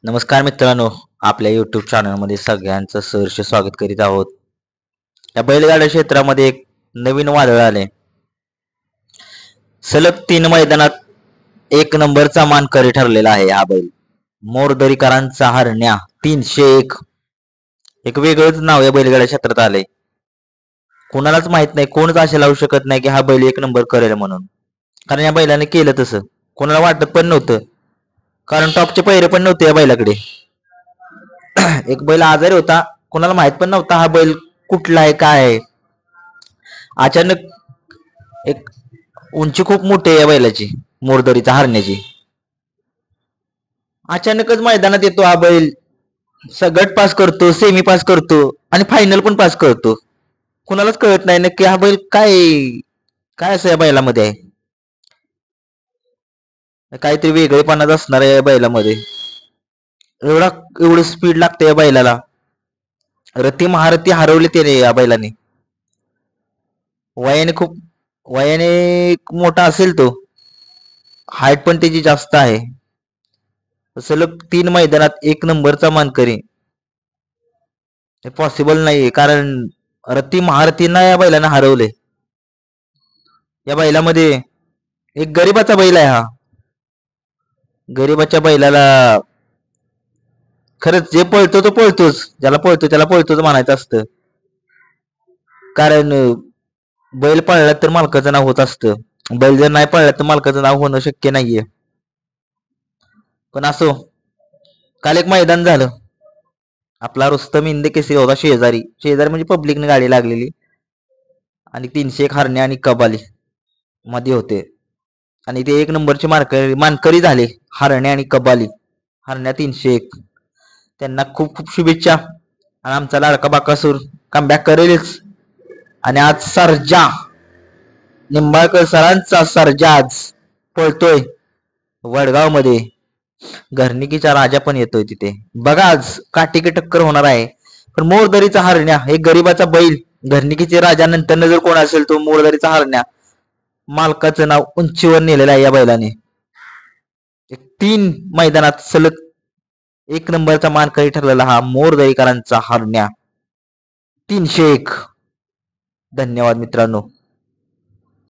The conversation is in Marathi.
नमस्कार मित्रांनो, आपल्या YouTube चॅनलमध्ये सगळ्यांचं सहर्ष स्वागत करीत आहोत. या बैलगाडा क्षेत्रामध्ये एक नवीन वादळ आले. सलग 3 मैदानात एक नंबरचा मानकरी ठरलेला आहे हा बैल. मोरदरीकरांचा हरण्या 301. एक वेगळंच नाव या बैलगाडा क्षेत्रात आलंय. कोणालाच माहित नाही, कोणच आशा लावू शकत नाही की हा बैल एक नंबर करेल म्हणून. कारण या बैलाने केलं तसं. कोणाला वाटत पण नव्हतं. कारण टॉपचे पहिरे पण नव्हते या बैलाकडे. एक बैल आजारी होता, कोणाला माहित पण नव्हता हा बैल कुठला आहे काय आहे. अचानक एक उंची खूप मोठी आहे या बैलाची, मोरदरीचा हरण्याची. अचानकच मैदानात येतो हा बैल, गट पास करतो, सेमी पास करतो आणि फायनल पण पास करतो. कुणालाच कळत नाही नक्की हा बैल काय काय असं या बैलामध्ये आहे. काहीतरी वेगळेपणाच असणार आहे या बैलामध्ये. एवढं स्पीड लागते या बैलाला. रथी महारथी हरवले त्याने या बैलाने. वयाने खूप वयाने मोठा असेल तो, हाईट पण त्याची जास्त आहे. सलग 3 मैदानात एक नंबरचा मानकरी हे पॉसिबल नाहीये, कारण रथी महारथींना या बैलाने हरवले. या बैलामध्ये एक गरीबाचा बैल आहे हा. गरीबाच्या बैलाला खरंच जे पळतो तो पळतोच, ज्याला पळतो त्याला पळतोच म्हणायचं असतं. कारण बैल पळला तर मालकाचं नाव होत असतं. बैल जर नाही पळला तर मालकाचं नाव होणं शक्य नाहीये. पण असो, काल एक मैदान झालं. आपला रुस्तम इंदे केसरी होता शेजारी. शेजारी म्हणजे पब्लिकने गाडी लागलेली. आणि 301 हरणे आणि कबाली मध्ये होते. आणि ते एक नंबरचे मानकरी झाले. हरणे आणि कबाली. हरण्या 301. त्यांना खूप खूप शुभेच्छा. आणि आमचा लाडका बाकासूर कमबॅक करेलच. आणि आज सर्जा निंबाळकर सरांचा सर्जा आज पळतोय वडगाव मध्ये. घरणिकीचा राजा पण येतोय तिथे. बघा आज काटिकी टक्कर होणार आहे. पण मोरदरीचा हरण्या एक गरीबाचा बैल, घरणिकीचे राजा नंतर जर कोण असेल तो मोरदरीचा हरण्या. मालकाचं नाव उंचीवर नेलेलं आहे या बैलाने. 3 मैदानात सलग एक नंबरचा मानकरी ठरलेला हा मोरदरीकरांचा हरण्या 301. धन्यवाद मित्रांनो.